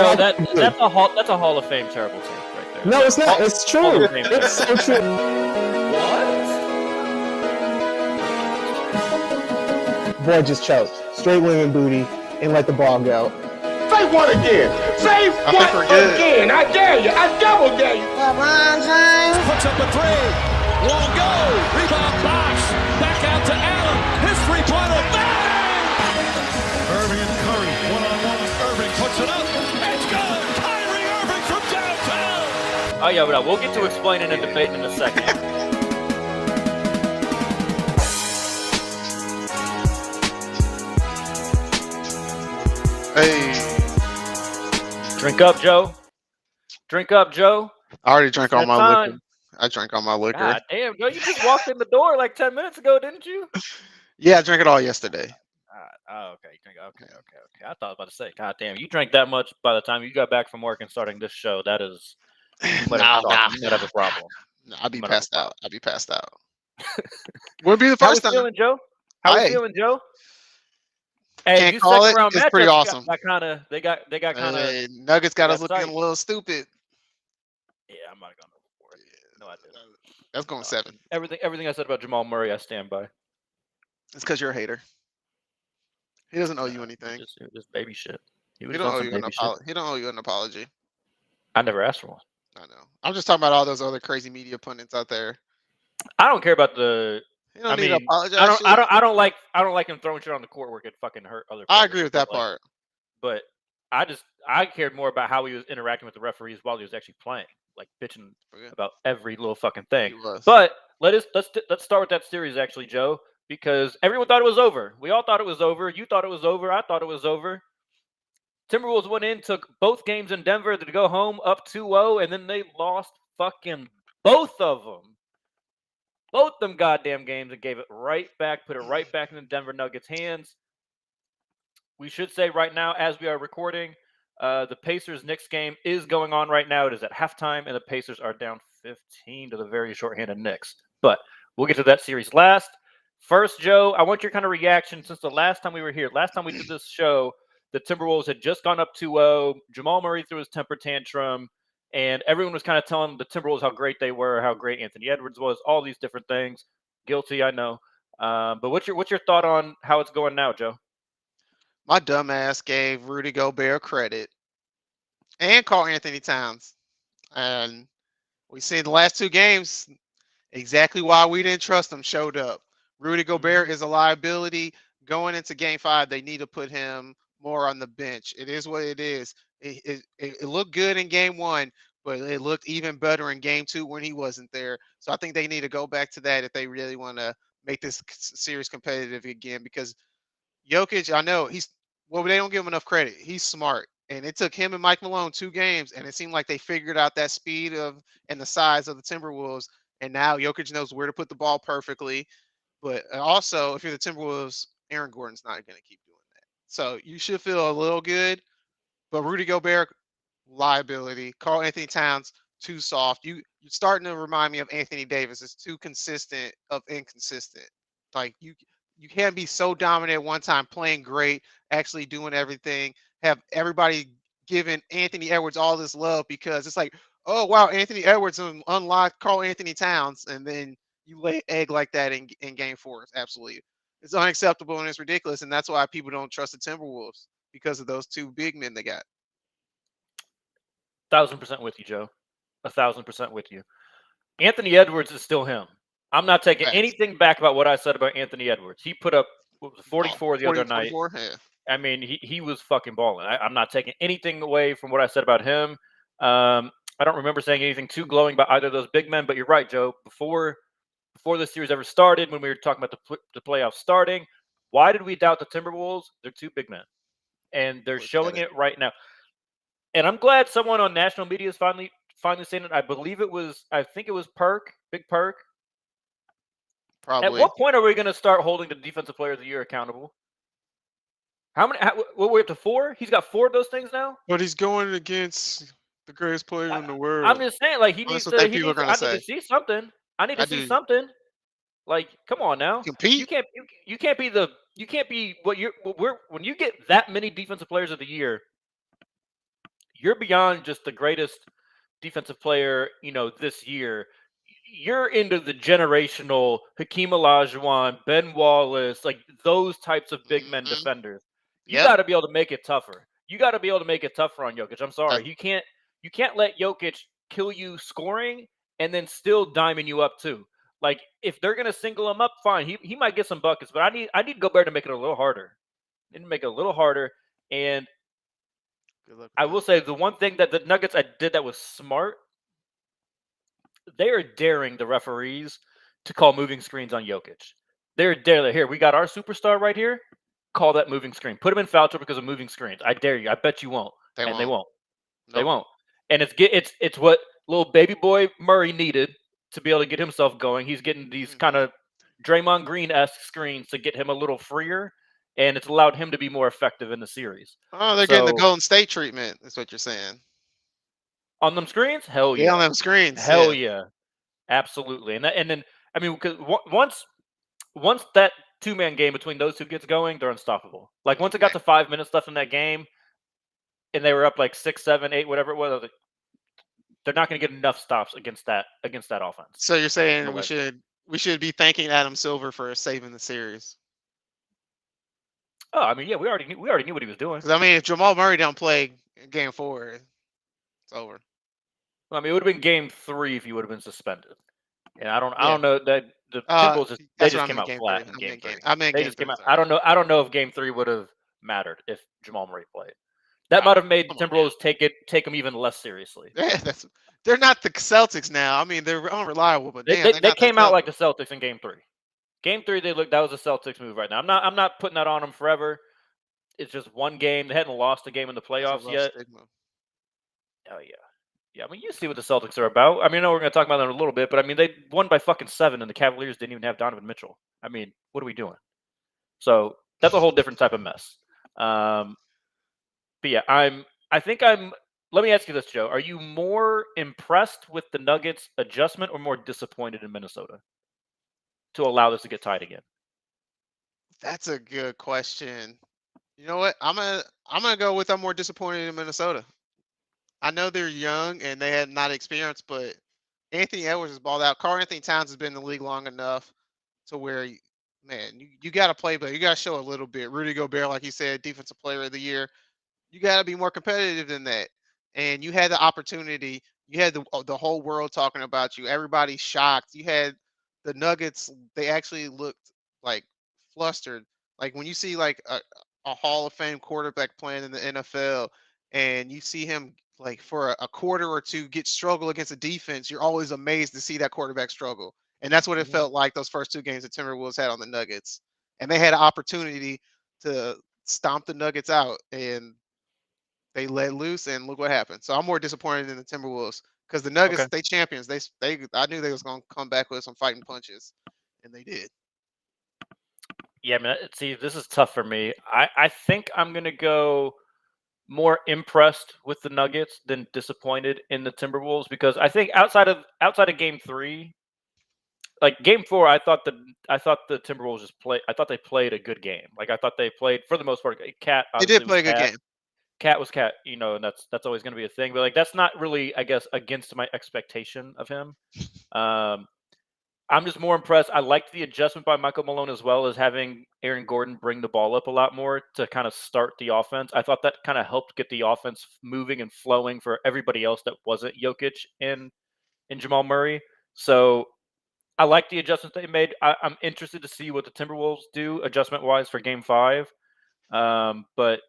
Joe, that's a Hall of Fame terrible take right there. No, it's not. It's true. It's so true. What? Boy just choked. Straight women booty and let the ball go. Say what again? Say what again? I dare you. I double dare you. LeBron James puts up a three. Won't go. Rebound box. Back out to Allen. His three-pointer. Bang! Irving and Curry. One-on-one. Irving puts it up. It's good. Kyrie Irving from downtown. Oh, yeah, but we'll get to explaining and debating in a second. Hey. Drink up, Joe. Drink up, Joe. I already drank all my time. liquor. I drank all my liquor. God damn, Joe, you just walked in the door like 10 minutes ago, didn't you? Yeah, I drank it all yesterday. Oh, okay. Okay. I thought I was about to say, God damn, you drank that much by the time you got back from work and starting this show. That is, you might have a problem. No, I'll be passed out. Would be the first time. How we feeling, Joe? How we feeling, Joe? Hey, Can't you call second it. round It's matchup, pretty awesome. They got kind of. Nuggets got us looking a little stupid. Yeah, I'm not going for it. No, I didn't. That's going 7. Everything I said about Jamal Murray, I stand by. It's because you're a hater. He doesn't owe you anything. Just baby shit. He don't owe you an apology. He don't owe you an apology. I never asked for one. I know. I'm just talking about all those other crazy media pundits out there. I don't care about the. You don't need to apologize. I don't like him throwing shit on the court where it could fucking hurt other players. I agree with that part. But I cared more about how he was interacting with the referees while he was actually playing, like bitching about every little fucking thing. But let's start with that series actually, Joe, because everyone thought it was over. We all thought it was over. You thought it was over. I thought it was over. Timberwolves went in, took both games in Denver to go home up 2-0, and then they lost fucking both of them. Both them goddamn games and gave it right back, put it right back in the Denver Nuggets' hands. We should say right now, as we are recording, the Pacers-Knicks game is going on right now. It is at halftime, and the Pacers are down 15 to the very shorthanded Knicks. But we'll get to that series last. First, Joe, I want your kind of reaction since the last time we were here. Last time we did this show, the Timberwolves had just gone up 2-0. Jamal Murray threw his temper tantrum. And everyone was kind of telling the Timberwolves how great they were, how great Anthony Edwards was, all these different things. Guilty, I know. But what's your thought on how it's going now, Joe? My dumb ass gave Rudy Gobert credit and Karl Anthony Towns. And we seen the last 2 games exactly why we didn't trust him showed up. Rudy Gobert is a liability. Going into game 5, they need to put him more on the bench. It is what it is. It looked good in game 1, but it looked even better in game 2 when he wasn't there. So I think they need to go back to that if they really want to make this series competitive again. Because Jokic, I know they don't give him enough credit. He's smart, and it took him and Mike Malone 2 games, and it seemed like they figured out that speed and the size of the Timberwolves. And now Jokic knows where to put the ball perfectly. But also, if you're the Timberwolves, Aaron Gordon's not going to keep doing that. So you should feel a little good. But Rudy Gobert, liability. Karl Anthony Towns, too soft. You're starting to remind me of Anthony Davis. It's too consistent of inconsistent. Like you can't be so dominant at one time, playing great, actually doing everything. Have everybody giving Anthony Edwards all this love because it's like, oh wow, Anthony Edwards unlocked Karl Anthony Towns, and then you lay egg like that in game 4. Absolutely, it's unacceptable and it's ridiculous, and that's why people don't trust the Timberwolves. Because of those 2 big men they got. 1,000% with you, Joe. 1,000% with you. Anthony Edwards is still him. I'm not taking anything back about what I said about Anthony Edwards. He put up 44 the other night. Yeah. I mean, he was fucking balling. I'm not taking anything away from what I said about him. I don't remember saying anything too glowing about either of those big men, but you're right, Joe. Before this series ever started, when we were talking about the playoffs starting, why did we doubt the Timberwolves? They're 2 big men. And they're showing it right now. And I'm glad someone on national media is finally saying it. I think it was Perk, Big Perk. Probably. At what point are we going to start holding the Defensive Player of the Year accountable? We're up to 4? He's got 4 of those things now? But he's going against the greatest player in the world. I'm just saying, like, I need to see something. I need to see something. Like, come on now. Compete. You can't be when you get that many Defensive Players of the Year, you're beyond just the greatest defensive player, this year. You're into the generational Hakeem Olajuwon, Ben Wallace, like those types of big men defenders. You got to be able to make it tougher. You got to be able to make it tougher on Jokic. I'm sorry, you can't let Jokic kill you scoring and then still diamond you up too. Like if they're gonna single him up, fine. He might get some buckets, but I need Gobert to make it a little harder. Need to make it a little harder. And I will say the one thing that the Nuggets did that was smart. They are daring the referees to call moving screens on Jokic. They're daring. Here, we got our superstar right here. Call that moving screen. Put him in foul trouble because of moving screens. I dare you. I bet you won't. They won't. Nope. They won't. And it's what little baby boy Murray needed to be able to get himself going. He's getting these kind of Draymond Green-esque screens to get him a little freer, and it's allowed him to be more effective in the series. Oh, they're getting the Golden State treatment. That's what you're saying. On them screens? Hell yeah. Yeah, on them screens. Hell yeah. Absolutely. And then I mean, because once that two-man game between those two gets going, they're unstoppable. Like once it got to 5 minutes left in that game, and they were up like 6, 7, 8, whatever it was, they're not going to get enough stops against that offense. So you're saying we should be thanking Adam Silver for saving the series? Oh, I mean, yeah, we already knew what he was doing. I mean, if Jamal Murray don't play Game 4, it's over. I mean, it would have been Game 3 if he would have been suspended. And I don't know that the Timberwolves just came out flat in Game 3. They just came out. I don't know if Game 3 would have mattered if Jamal Murray played. That might have made the Timberwolves take them even less seriously. They're not the Celtics now. I mean, they're unreliable, but they came out like the Celtics in Game 3. Game 3, that was a Celtics move right now. I'm not putting that on them forever. It's just one game. They hadn't lost a game in the playoffs yet. Oh yeah. Yeah, I mean, you see what the Celtics are about. I mean, I know we're going to talk about them in a little bit, but I mean, they won by fucking 7, and the Cavaliers didn't even have Donovan Mitchell. I mean, what are we doing? So that's a whole different type of mess. But yeah, let me ask you this, Joe. Are you more impressed with the Nuggets adjustment or more disappointed in Minnesota to allow this to get tied again? That's a good question. You know what? I'm gonna go with I'm more disappointed in Minnesota. I know they're young and they had not experience, but Anthony Edwards has balled out. Karl-Anthony Towns has been in the league long enough to where, man, you got to play, but you got to show a little bit. Rudy Gobert, like you said, defensive player of the year. You got to be more competitive than that. And you had the opportunity. You had the whole world talking about you. Everybody's shocked. You had the Nuggets. They actually looked like flustered. Like when you see like a Hall of Fame quarterback playing in the NFL and you see him like for a quarter or two struggle against a defense, you're always amazed to see that quarterback struggle. And that's what it felt like those first 2 games the Timberwolves had on the Nuggets. And they had an opportunity to stomp the Nuggets out, and they let loose, and look what happened. So I'm more disappointed in the Timberwolves because the Nuggets, they champions. I knew they was going to come back with some fighting punches, and they did. Yeah, man. See, this is tough for me. I think I'm going to go more impressed with the Nuggets than disappointed in the Timberwolves because I think outside of Game 3, like Game 4, I thought the Timberwolves I thought they played a good game. Like I thought they played for the most part. Cat, they did play a good game. Cat was Cat, and that's always going to be a thing. But like that's not really, I guess, against my expectation of him. I'm just more impressed. I liked the adjustment by Michael Malone as well as having Aaron Gordon bring the ball up a lot more to kind of start the offense. I thought that kind of helped get the offense moving and flowing for everybody else that wasn't Jokic and Jamal Murray. So I like the adjustments they made. I'm interested to see what the Timberwolves do adjustment-wise for Game 5. But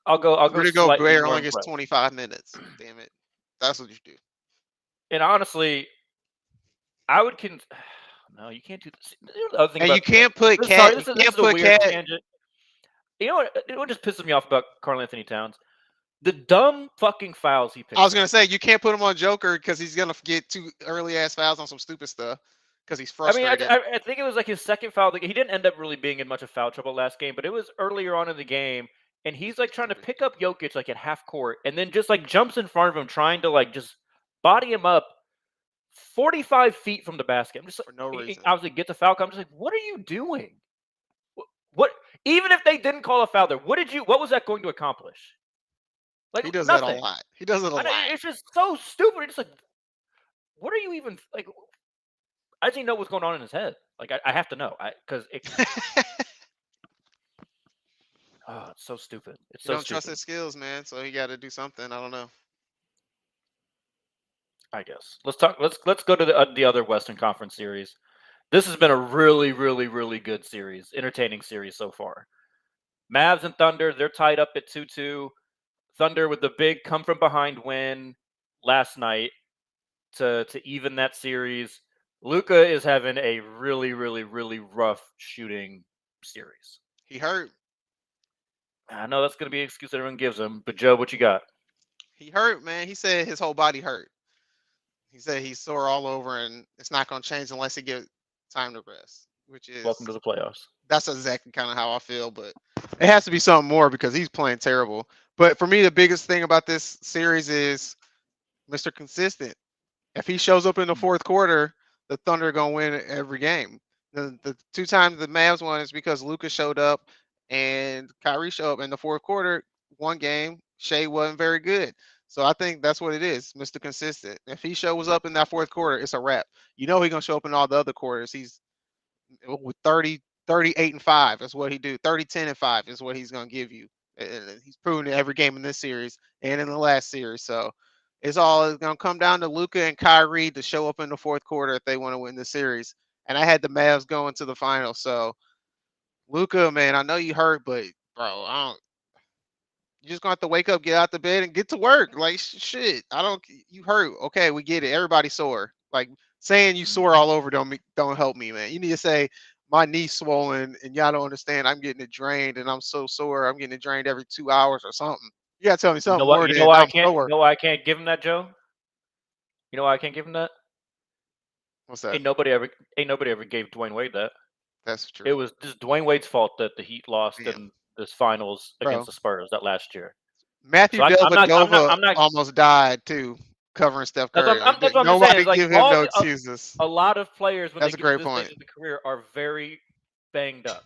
I'll go. Rudy Gobert only gets 25 minutes. Damn it, that's what you do. And honestly, I would no, you can't do this. And you can't put Cat. You can't put Cat. You know what just pisses me off about Karl-Anthony Towns? The dumb fucking fouls he picked. I was gonna say you can't put him on Joker because he's gonna get 2 early ass fouls on some stupid stuff because he's frustrated. I mean, I think it was like his second foul. He didn't end up really being in much of foul trouble last game, but it was earlier on in the game, and he's like trying to pick up Jokic like at half court, and then just like jumps in front of him, trying to like just body him up 45 feet from the basket. I'm just like, for no reason. I was like, get the foul. I'm just like, what are you doing? What? Even if they didn't call a foul there, what was that going to accomplish? Like He does nothing. that a lot. He does it a lot. It's just so stupid. It's like, what are you even like? I just need to know what's going on in his head. Like I have to know, because it's so stupid. It's so You don't trust stupid. his skills, man. So he got to do something. I don't know. I guess let's go to the other Western Conference series. This has been a really, really, really good series, entertaining series so far. Mavs and Thunder, they're tied up at 2-2. Thunder with the big come from behind win last night to even that series. Luka is having a really, really, really rough shooting series. He hurt. I know that's going to be an excuse that everyone gives him, but Joe, what you got? He hurt, man. He said his whole body hurt. He said he's sore all over, and it's not going to change unless he gets time to rest, which is Welcome to the playoffs. That's exactly kind of how I feel, but it has to be something more because he's playing terrible. But for me, the biggest thing about this series is Mr. Consistent. If he shows up in the fourth quarter, the Thunder are going to win every game. The 2 times the Mavs won is because Luka showed up and Kyrie showed up in the fourth quarter. One game, Shea wasn't very good. So I think that's what it is, Mr. Consistent. If he shows up in that fourth quarter, it's a wrap. You know he's going to show up in all the other quarters. He's with 38 and 5 is what he do. 30, 10 and 5 is what he's going to give you. He's proven it every game in this series and in the last series. So it's all going to come down to Luka and Kyrie to show up in the fourth quarter if they want to win the series. And I had the Mavs going to the final. So Luka, man, I know you hurt, but bro, you just gonna have to wake up, get out the bed, and get to work. Like shit, you hurt. Okay, we get it. Everybody's sore. Like saying you sore all over don't help me, man. You need to say my knee's swollen and y'all don't understand. I'm getting it drained and I'm so sore. I'm getting it drained every 2 hours or something. You gotta tell me something more than I can't. You know why I can't give him that, Joe? You know why I can't give him that? What's that? Ain't nobody ever gave Dwayne Wade that. That's true. It was just Dwayne Wade's fault that the Heat lost in this finals against the Spurs that last year. Matthew Dellavedova almost died too, covering Steph Curry. Nobody give him no excuses. A lot of players when that's they get to this stage of the career are very banged up.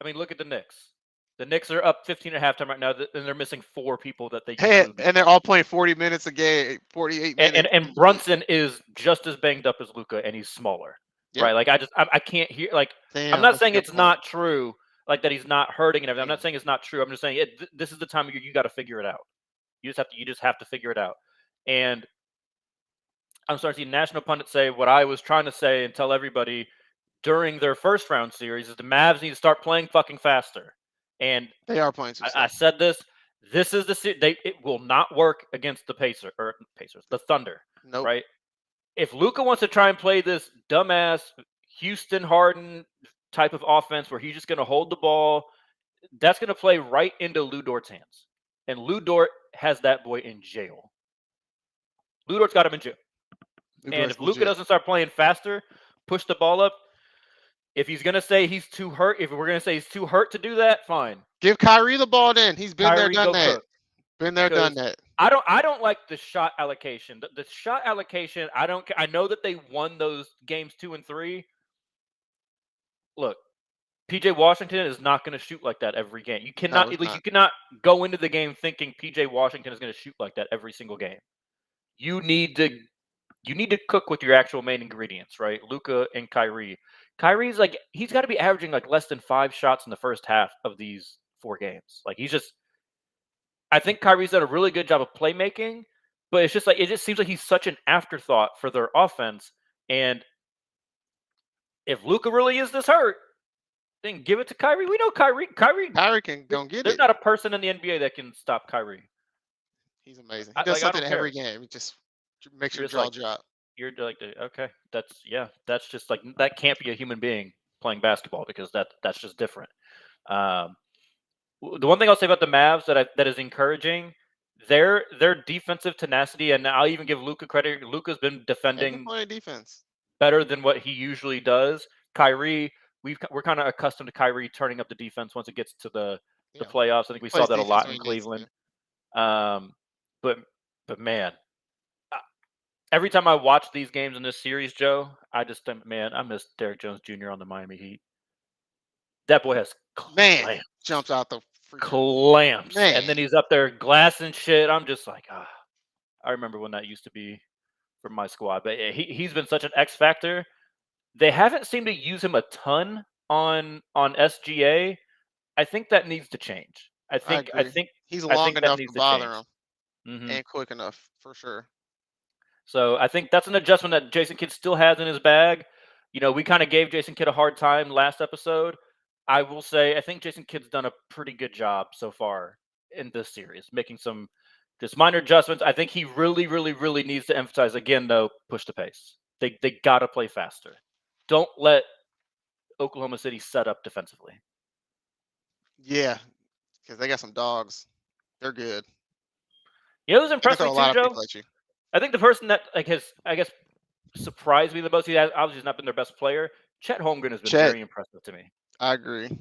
I mean, look at the Knicks. The Knicks are up 15 at halftime right now, and they're missing 4 people that they can and they're all playing 40 minutes a game, 48 minutes. And Brunson is just as banged up as Luka, and he's smaller. Yep. Right? Like I can't hear. Like I'm not saying it's not true. Like that he's not hurting and everything. I'm not saying it's not true. I'm just saying this is the time you got to figure it out. You just have to figure it out. And I'm starting to see national pundits say what I was trying to say and tell everybody during their first round series is the Mavs need to start playing fucking faster. And they are playing. I said this. This is it will not work against the Pacers, the Thunder. Nope. Right? If Luka wants to try and play this dumbass Houston Harden type of offense where he's just going to hold the ball, that's going to play right into Lu Dort's hands. And Lu Dort has that boy in jail. Lu Dort's got him in jail. And if Luka doesn't start playing faster, push the ball up, if he's going to say he's too hurt, if we're going to say he's too hurt to do that, fine. Give Kyrie the ball then. He's been there, done that. Been there, done that. I don't like the shot allocation. The shot allocation, I know that they won those games 2 and 3. Look, PJ Washington is not going to shoot like that every game. You cannot you cannot go into the game thinking PJ Washington is going to shoot like that every single game. You need to cook with your actual main ingredients, right? Luka and Kyrie. Kyrie's like he's got to be averaging like less than 5 shots in the first half of these 4 games. Like I think Kyrie's done a really good job of playmaking, but it's just like it just seems like he's such an afterthought for their offense. And if Luka really is this hurt, then give it to Kyrie. We know Kyrie can go get it. There's not a person in the NBA that can stop Kyrie. He's amazing. He does something every game. He just makes your jaw drop. You're like, okay, that's just like that can't be a human being playing basketball because that's just different. The one thing I'll say about the Mavs that is encouraging, their defensive tenacity, and I'll even give Luka credit. Luka's been defending defense better than what he usually does. Kyrie, we're kind of accustomed to Kyrie turning up the defense once it gets to the playoffs. I think we saw that a lot in Cleveland. But man, every time I watch these games in this series, Joe, I just think, man, I miss Derrick Jones Jr. on the Miami Heat. That boy has jumps out the clamps, Man. and then he's up there glassing shit. I'm just like, I remember when that used to be for my squad, but he's been such an X factor. They haven't seemed to use him a ton on SGA. I think that needs to change. I think he's long enough to bother him Mm-hmm. and quick enough for sure. So I think that's an adjustment that Jason Kidd still has in his bag. You know, we kind of gave Jason Kidd a hard time last episode. I will say I think Jason Kidd's done a pretty good job so far in this series, making some just minor adjustments. I think he really, really, really needs to emphasize again, though, push the pace. They got to play faster. Don't let Oklahoma City set up defensively. Yeah, because they got some dogs. They're good. You know who's impressed me too, Joe? At you. I think the person that has, I guess, surprised me the most. He has obviously not been their best player. Chet Holmgren has been very impressive to me. I agree.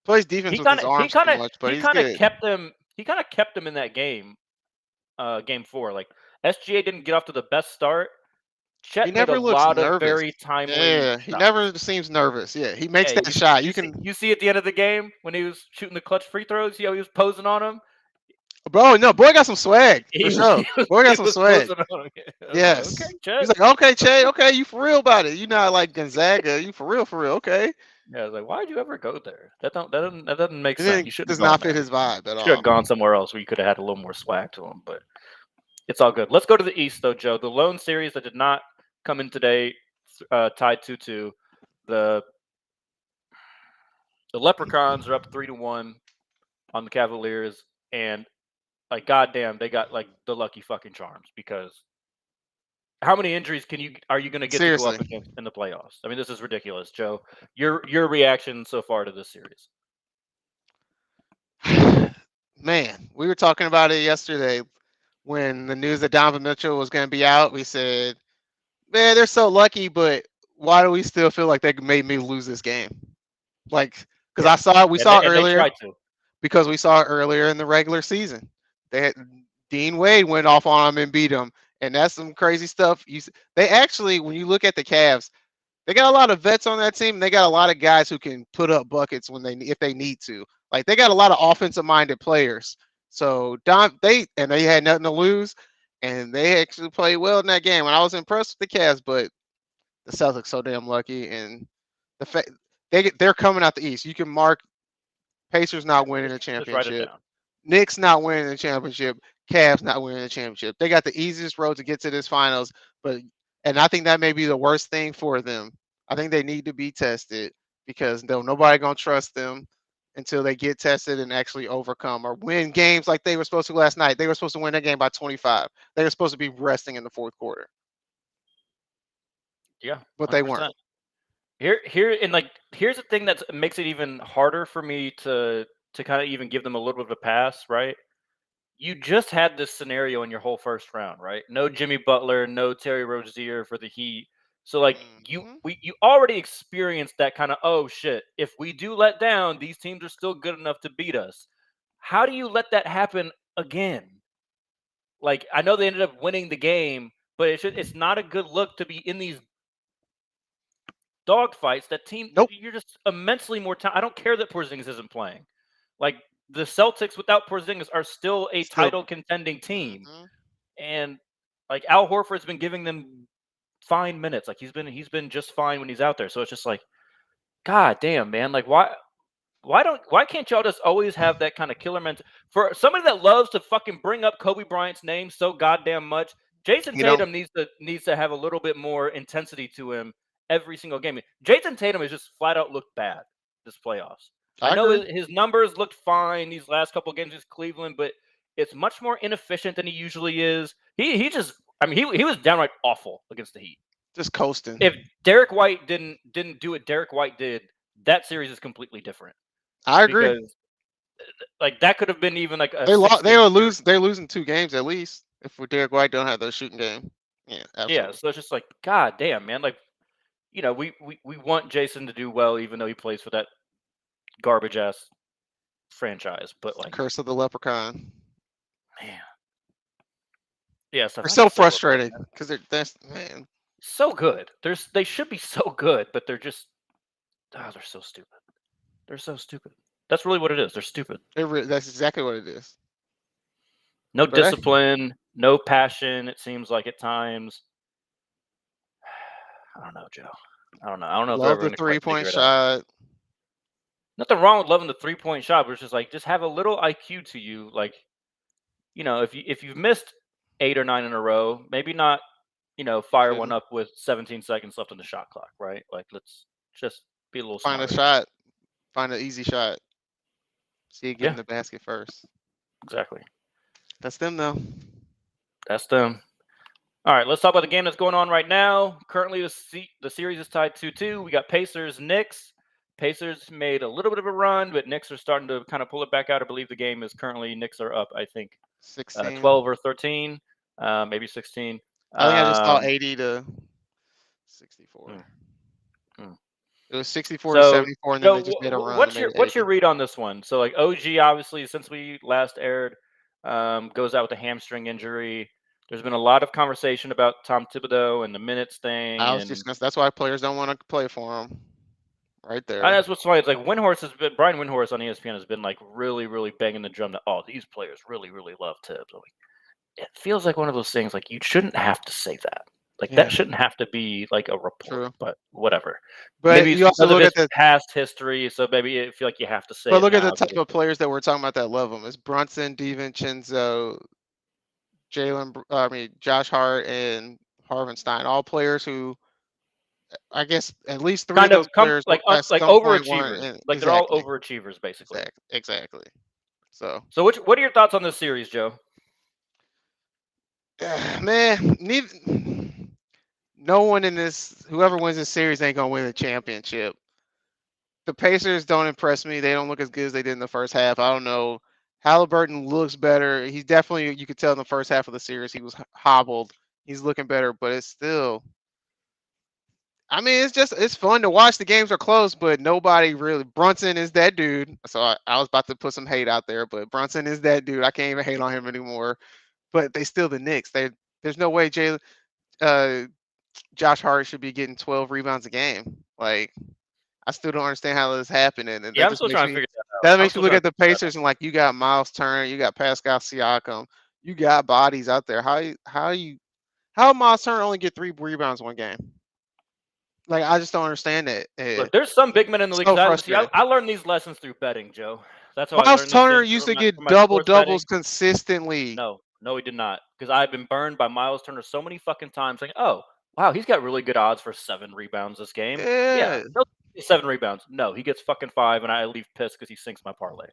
Plays defense with his arms too much, but he's good. Kept them. He kind of kept them in that game. Game 4, like SGA didn't get off to the best start. Chet he never made a looks lot nervous. Of very timely. Yeah, he never seems nervous. Yeah, he makes that shot. You see at the end of the game when he was shooting the clutch free throws. You know, he was posing on him. Bro, no, boy got some swag. For sure. Boy got some swag. Yes. Okay, Chet. He's like, okay, Che, okay, you for real about it. You not like Gonzaga. You for real, okay. Yeah, I was like, why'd you ever go there? That doesn't make sense. You should does not fit his vibe at all. Should have gone somewhere else where you could have had a little more swag to him, but it's all good. Let's go to the East though, Joe. The lone series that did not come in today, tied 2-2. The Leprechauns are up 3-1 on the Cavaliers, and like goddamn, they got like the lucky fucking charms, because how many injuries are you going to get to go up against in the playoffs? I mean, this is ridiculous, Joe. Your reaction so far to this series? Man, we were talking about it yesterday when the news that Donovan Mitchell was going to be out. We said, man, they're so lucky, but why do we still feel like they made me lose this game? Like, because we saw it earlier. Because we saw it earlier in the regular season. Dean Wade went off on them and beat them. And that's some crazy stuff. They actually, when you look at the Cavs, they got a lot of vets on that team. And they got a lot of guys who can put up buckets if they need to. Like, they got a lot of offensive-minded players. So they had nothing to lose, and they actually played well in that game. And I was impressed with the Cavs, but the Celtics so damn lucky, and the fact they're coming out the East. You can mark Pacers not winning the championship, Knicks not winning the championship, Cavs not winning the championship. They got the easiest road to get to this finals, and I think that may be the worst thing for them. I think they need to be tested, because nobody gonna trust them until they get tested and actually overcome or win games like they were supposed to last night. They were supposed to win that game by 25. They were supposed to be resting in the fourth quarter. Yeah, but 100%. They weren't. Here's the thing that makes it even harder for me to kind of even give them a little bit of a pass, right? You just had this scenario in your whole first round, right? No Jimmy Butler, no Terry Rozier for the Heat. So like you already experienced that kind of, oh shit, if we do let down, these teams are still good enough to beat us. How do you let that happen again? Like, I know they ended up winning the game, but it's not a good look to be in these dogfights. That team, you're just immensely more I don't care that Porzingis isn't playing. Like, the Celtics without Porzingis are still a title contending team. And like Al Horford's been giving them fine minutes. Like, he's been just fine when he's out there. So it's just like, god damn, man. Like, why can't y'all just always have that kind of killer mentality? For somebody that loves to fucking bring up Kobe Bryant's name so goddamn much, Jason Tatum needs to have a little bit more intensity to him every single game. Jason Tatum has just flat out looked bad this playoffs. I know his numbers looked fine these last couple of games against Cleveland, but it's much more inefficient than he usually is. He was downright awful against the Heat. Just coasting. If Derek White didn't do what Derek White did, that series is completely different. I agree. Because, like, that could have been even like a they're losing 2 games at least if Derek White don't have those shooting game. Yeah, absolutely. Yeah, so it's just like, god damn, man. Like, you know, we want Jason to do well, even though he plays for that garbage ass franchise. But like, curse of the Leprechaun. Man. Yeah, they're so frustrating because they're so good. They should be so good, but they're just they're so stupid. They're so stupid. That's really what it is. They're stupid. That's exactly what it is. No discipline, no passion. It seems like at times. I don't know, Joe. I don't know. Love the 3-point shot. Nothing wrong with loving the 3-point shot, but it's just like just have a little IQ to you. Like, if you've missed 8 or 9 in a row, maybe not, fire one up with 17 seconds left on the shot clock, right? Like, let's just be a little find smarter. a shot, find an easy shot. See it get in the basket first. Exactly. That's them, though. That's them. All right, let's talk about the game that's going on right now. Currently, the series is tied 2-2. We got Pacers, Knicks. Pacers made a little bit of a run, but Knicks are starting to kind of pull it back out. I believe the game is currently Knicks are up, I think, 16. 12 or 13, maybe 16. I think I just saw 80 to 64. It was 64 to 74, and then they just made a run. What's your read on this one? So, like, OG, obviously, since we last aired, goes out with a hamstring injury. There's been a lot of conversation about Tom Thibodeau and the minutes thing. I was just that's why players don't want to play for him. Right there. And that's what's funny. It's like Brian Windhorst on ESPN has been like really, really banging the drum that these players really, really love Tibbs. Like, it feels like one of those things like you shouldn't have to say that. Like that shouldn't have to be like a report, but whatever. But maybe you also look at the past history, so maybe you feel like you have to say. But look at the type of players that we're talking about that love him. It's Brunson, DiVincenzo, Josh Hart, and Harvenstein, all players who, I guess, at least 3 of those players like overachievers. Like they're all overachievers, basically. Exactly. So what are your thoughts on this series, Joe? Man, no one in this, whoever wins this series ain't gonna win the championship. The Pacers don't impress me. They don't look as good as they did in the first half. I don't know. Halliburton looks better. He's definitely, you could tell in the first half of the series he was hobbled. He's looking better, but it's still, I mean, it's fun to watch. The games are close, but nobody really. Brunson is that dude. So I was about to put some hate out there, but Brunson is that dude. I can't even hate on him anymore. But they still the Knicks. There's no way Josh Hart should be getting 12 rebounds a game. Like, I still don't understand how this is happening. And I'm still trying to figure that out. That makes me look at the Pacers and like, you got Miles Turner, you got Pascal Siakam, you got bodies out there. How Miles Turner only get 3 rebounds one game? Like, I just don't understand it. Look, there's some big men in the league. I learned these lessons through betting, Joe. That's how Miles Turner used to get double-doubles consistently. No, he did not. Because I've been burned by Miles Turner so many fucking times. Like, oh, wow, he's got really good odds for 7 rebounds this game. Yeah, 7 rebounds. No, he gets fucking 5, and I leave pissed because he sinks my parlay.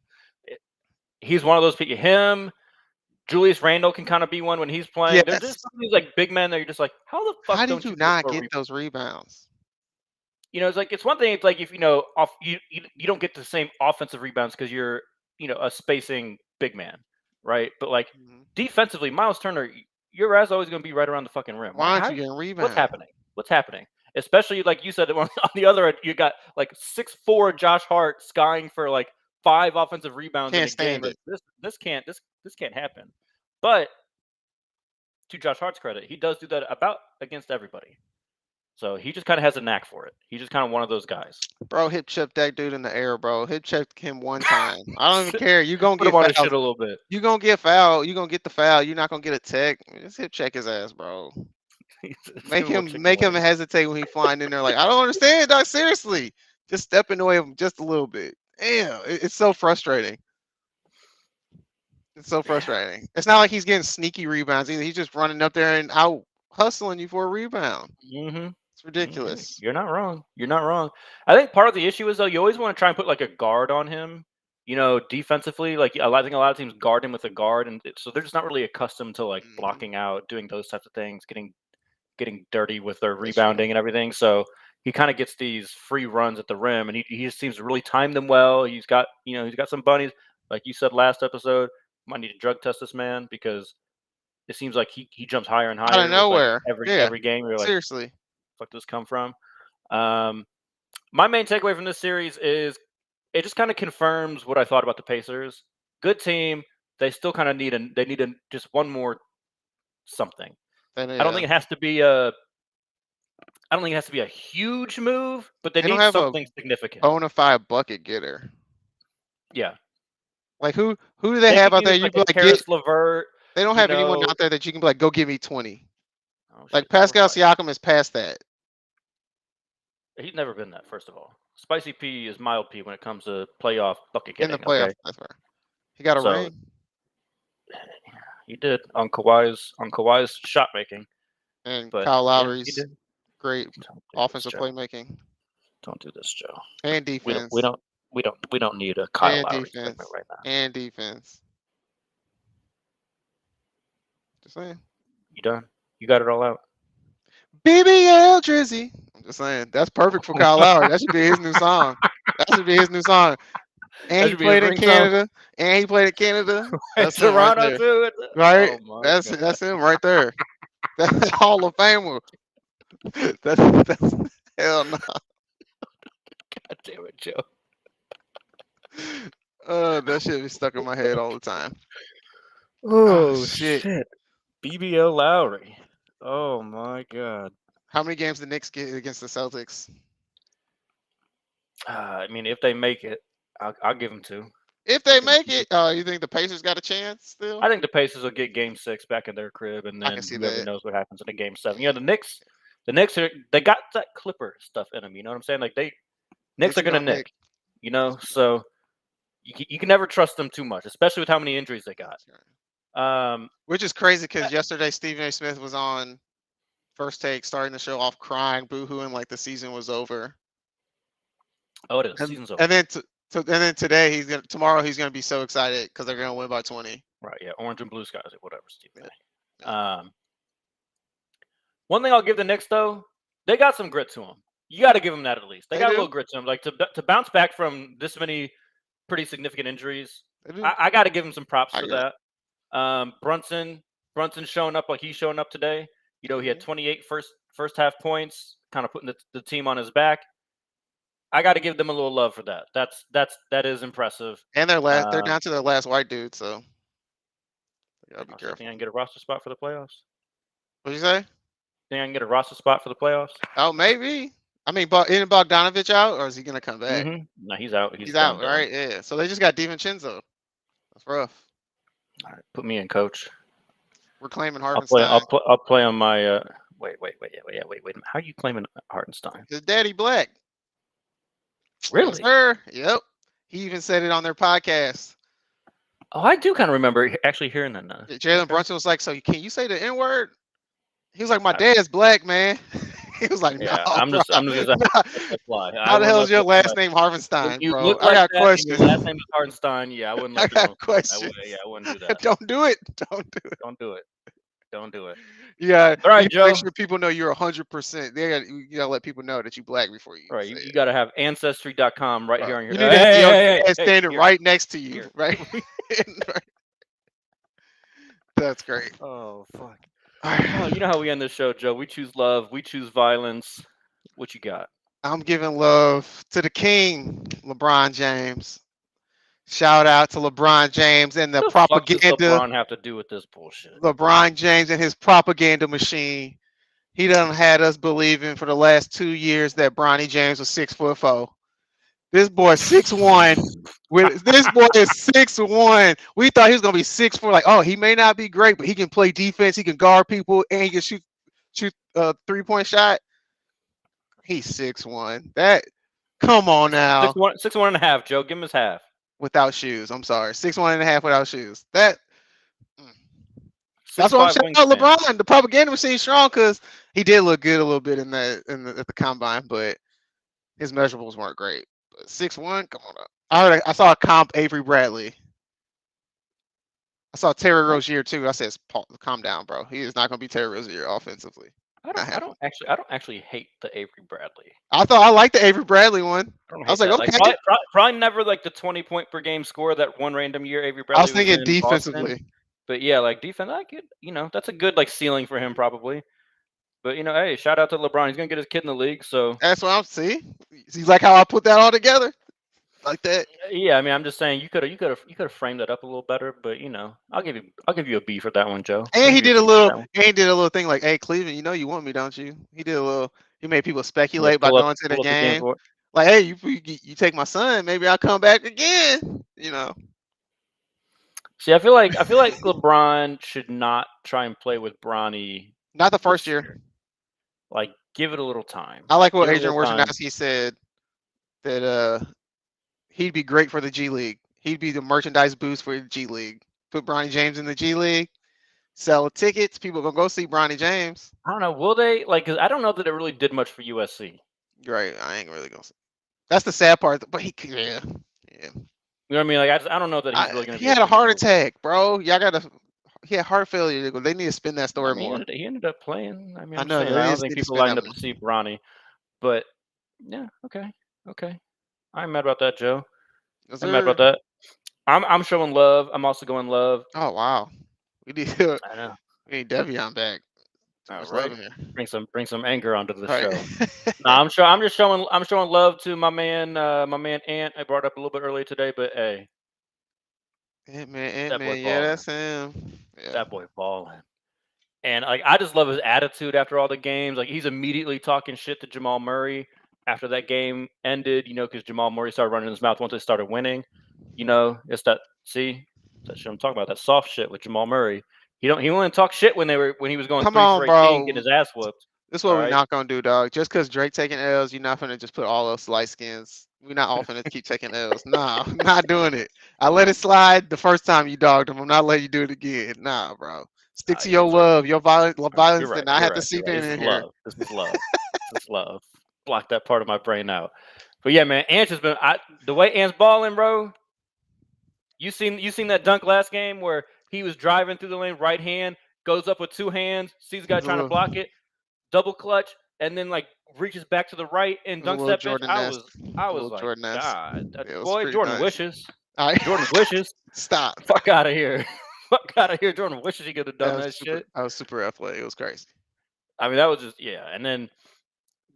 He's one of those people. Him, Julius Randle can kind of be one when he's playing. Yes. There's just some of these like big men that you're just like, how the fuck did you not get those rebounds? It's like, it's one thing. It's like if you don't get the same offensive rebounds because you're a spacing big man, right? But like defensively, Miles Turner, your ass always going to be right around the fucking rim. Why aren't you getting rebounds? What's happening? Especially like you said, on the other end, you got like 6'4" Josh Hart skying for like 5 offensive rebounds in a game. This can't happen. But to Josh Hart's credit, he does do that about against everybody. So he just kind of has a knack for it. He's just kind of one of those guys. Bro, hip check that dude in the air, bro. Hip check him one time. I don't even care. You're going to get fouled. Shit a little bit. You're going to get fouled. You're going to get the foul. You're not going to get a tech. Just hip check his ass, bro. Make him hesitate when he's flying in there. Like, I don't understand, dog. Seriously. Just step in the way of him just a little bit. Damn. It's so frustrating. It's so frustrating. It's not like he's getting sneaky rebounds either. He's just running up there and out hustling you for a rebound. It's ridiculous. You're not wrong. I think part of the issue is, though, you always want to try and put like a guard on him, defensively. Like, I think a lot of teams guard him with a guard, and so they're just not really accustomed to like blocking out, doing those types of things, getting dirty with their rebounding and everything. So he kind of gets these free runs at the rim, and he just seems to really time them well. He's got some bunnies, like you said last episode. Might need to drug test this man because it seems like he jumps higher and higher out of nowhere every game. You're like, seriously, fuck this come from? My main takeaway from this series is it just kind of confirms what I thought about the Pacers. Good team. They still kind of need just one more something. I don't think it has to be a huge move, but they need something significant. Bona fide bucket getter. Yeah. Like who do they have out there? You like be like, Karis LeVert. they don't have anyone out there that you can be like, go give me 20. Oh, like shit, Pascal Siakam is past that. He's never been that. First of all, Spicy P is mild P when it comes to playoff bucket getting. In the playoff, okay? that's right. He got a ring. He did on Kawhi's shot making. And but, Kyle Lowry's great offensive this, playmaking. Don't do this, Joe. And defense. We don't need a Kyle Lowry defense right now. And defense. Just saying. You done? You got it all out. BBL Drizzy. I'm just saying. That's perfect for Kyle Lowry. That should be his new song. And he played in Canada. That's Toronto too. Right? That's him right there. That's Hall of Famer. That's hell no. God damn it, Joe. That shit be stuck in my head all the time. Oh shit. BBL Lowry. Oh my god. How many games the Knicks get against the Celtics? I mean, if they make it, I'll give them 2. If they make it, you think the Pacers got a chance still? I think the Pacers will get Game 6 back in their crib, and then whoever knows what happens in the Game 7. The Knicks they got that Clipper stuff in them. You know what I'm saying? Like Knicks are gonna nick. You know, so you can never trust them too much, especially with how many injuries they got. Which is crazy because yesterday Stephen A. Smith was on First Take, starting the show off crying, boohooing like the season was over. Oh, it is. Season's over. And then today tomorrow he's gonna be so excited because they're gonna win by 20. Right? Yeah, orange and blue skies or whatever, Stephen A. One thing I'll give the Knicks though, they got some grit to them. You got to give them that at least. They got a little grit to them, like to bounce back from this many pretty significant injuries. I got to give them some props for that. Brunson showing up like he's showing up today. You know, he had 28 first half points, kind of putting the team on his back. I got to give them a little love for that. That is impressive. And they're down to their last white dude, so you gotta be careful. Think I can get a roster spot for the playoffs? What'd you say? Think I can get a roster spot for the playoffs? Oh, maybe. I mean, isn't Bogdanovich out, or is he gonna come back? No, he's out. He's out, right? Yeah. So they just got DiVincenzo. That's rough. All right, put me in, coach. We're claiming Hartenstein. I'll play on my. Wait. How are you claiming Hartenstein? His daddy black. Really? Yes, sir. Yep. He even said it on their podcast. Oh, I do kind of remember actually hearing that now. Jalen Brunson was like, "So can you say the N-word?" He was like, "My dad's black, man." He was like, "Yeah, no, I'm just gonna fly." How the hell is your last name Hartenstein, bro? I got questions. Your last name is Hartenstein. Yeah, I wouldn't. I got questions. I wouldn't do that. Don't do it. Don't do it. Yeah. All right, Joe. Make sure people know you're 100%. You gotta let people know that you black before you. Right. You gotta have ancestry.com right here on your. You need to standing right next to you, right? That's great. Oh fuck. Oh, you know how we end this show, Joe? We choose love. We choose violence. What you got? I'm giving love to the king, LeBron James. Shout out to LeBron James and the propaganda. What does LeBron have to do with this bullshit? LeBron James and his propaganda machine. He done had us believing for the last 2 years that Bronny James was 6'4". This boy 6'1". This boy is 6'1". We thought he was gonna be 6'4". Like, oh, he may not be great, but he can play defense. He can guard people, and he can shoot a 3-point shot. He's 6'1". Come on now. 6'1" and a half, Joe. Give him his half. Without shoes. I'm sorry. 6'1" and a half without shoes. That's what I'm saying. LeBron, the propaganda machine strong because he did look good a little bit at the combine, but his measurables weren't great. But 6'1", come on up. I saw a comp Avery Bradley. I saw Terry Rozier too. I said, calm down, bro. He is not going to be Terry Rozier offensively. I don't actually hate the Avery Bradley. I thought I liked the Avery Bradley one. I was like, okay. Like, probably never like the 20-point per game score that one random year Avery Bradley. I was thinking defensively. Boston. But yeah, like defense, I could, that's a good like ceiling for him probably. But hey, shout out to LeBron. He's gonna get his kid in the league. So that's what I'm seeing. See, like how I put that all together, like that. Yeah, I mean, I'm just saying you could have framed that up a little better. But I'll give you a B for that one, Joe. And he did a little thing like, hey, Cleveland, you want me, don't you? He did a little. He made people speculate by going to the game. Like, hey, you take my son, maybe I'll come back again. You know. See, I feel like LeBron should not try and play with Bronny. Not the first year. Like, give it a little time. I like what Adrian Wojnarowski said, that he'd be great for the G League. He'd be the merchandise boost for the G League. Put Bronny James in the G League, sell tickets. People gonna go see Bronny James. I don't know. Will they? Like, 'cause I don't know that it really did much for USC. Right. I ain't really gonna. That's the sad part. But yeah. You know what I mean? Like, I don't know that he's really gonna. He had a heart attack, bro. Y'all gotta. He had heart failure. They need to spin that story more. He ended up playing. I mean, I know. I don't think people lined up to see Bronny, but yeah, okay. I'm mad about that, Joe. I'm mad about that. I'm showing love. I'm also going love. Oh wow, we need. I know. We need Devion back. Right. Bring some anger onto the show. No, I'm just showing love to my man Ant. I brought up a little bit earlier today, but hey. Ant-Man, yeah, that's him. Yeah. That boy balling. And like, I just love his attitude after all the games. Like, he's immediately talking shit to Jamal Murray after that game ended, because Jamal Murray started running his mouth once they started winning. It's that shit I'm talking about, that soft shit with Jamal Murray. He wouldn't talk shit when he was going 3-for-18, getting his ass whooped. This is what we're not gonna do, dog. Just because Drake taking L's, you're not gonna just put all those light skins. We're not all gonna keep taking L's. Nah, I'm not doing it. I let it slide the first time you dogged him. I'm not letting you do it again. Nah, bro. Stick to your love. Your violence did not have to seep in here. This is love. This is love. Block that part of my brain out. But yeah, man, Ant has been the way Ant's balling, bro. You seen that dunk last game where he was driving through the lane, right hand, goes up with two hands, sees the guy trying to block it, double clutch, and then like reaches back to the right and dunks that bitch. I was like, God, Jordan wishes. Jordan wishes. Stop. Fuck out of here. Fuck out of here. Jordan wishes he could have done that shit. I was super athletic. It was crazy. I mean, that was just and then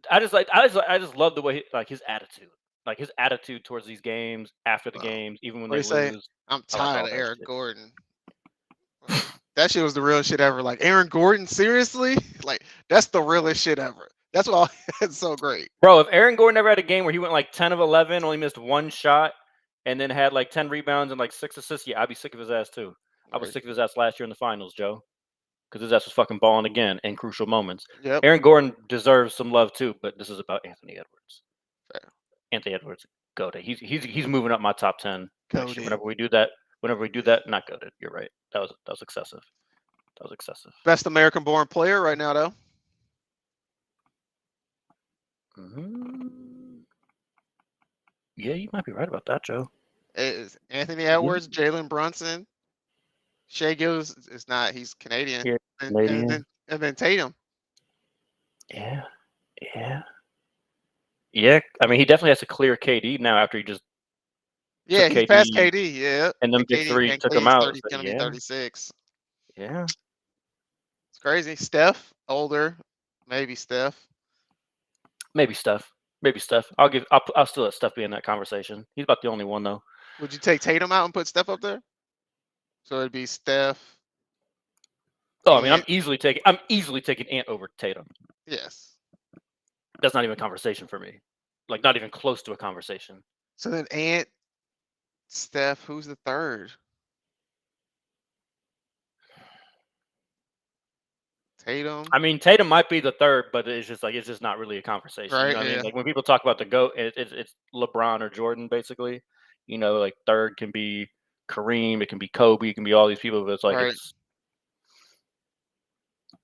I just love the way his attitude. Like his attitude towards these games, after the games, even when they lose. I'm tired of Aaron Gordon. That shit was the real shit ever. Like, Aaron Gordon, seriously? Like, that's the realest shit ever. That's why it's so great. Bro, if Aaron Gordon ever had a game where he went like 10 of 11, only missed one shot, and then had like 10 rebounds and like 6 assists, I'd be sick of his ass too. I was sick of his ass last year in the finals, Joe. Because his ass was fucking balling again in crucial moments. Yep. Aaron Gordon deserves some love too, but this is about Anthony Edwards. Fair. Anthony Edwards, goated. He's moving up my top 10. Goated. Whenever we do that, not goated. You're right. That was excessive. That was excessive. Best American-born player right now, though. Yeah, you might be right about that, Joe. It's Anthony Edwards, Jalen Brunson, Shai Gilgeous is not. He's Canadian. Yeah, and then Tatum. Yeah. I mean, he definitely has to clear KD now after he just. Yeah, he passed KD. Yeah, and then Big Three took him out. He's gonna be 36. Yeah, it's crazy. Steph, older, maybe Steph. I'll still let Steph be in that conversation. He's about the only one though. Would you take Tatum out and put Steph up there? So it'd be Steph. Oh, I mean, I'm easily taking Ant over Tatum. Yes. That's not even a conversation for me. Like, not even close to a conversation. So then Ant, Steph, who's the third? Tatum. I mean, Tatum might be the third, but it's just not really a conversation. Right, you know what I mean? Like when people talk about the GOAT, it's LeBron or Jordan, basically. Like third can be Kareem, it can be Kobe, it can be all these people, but it's like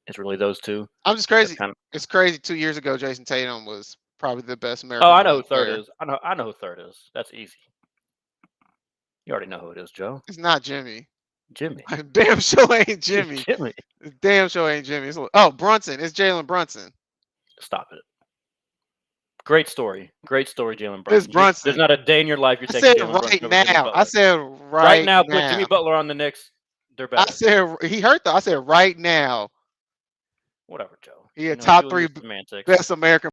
it's really those two. I'm just crazy. It's crazy. 2 years ago, Jason Tatum was probably the best American. Oh, I know who third is. I know who third is. That's easy. You already know who it is, Joe. It's not Jimmy. Jimmy. Damn sure ain't Jimmy. Jimmy. Damn sure ain't Jimmy. Brunson. It's Jalen Brunson. Stop it. Great story, Jalen Brunson. It's Brunson. There's not a day in your life you're taking Jalen Brunson right now. I said right now. Put Jimmy Butler on the Knicks. They're better. I said he hurt though. I said right now. Whatever, Joe. He had top 3 best American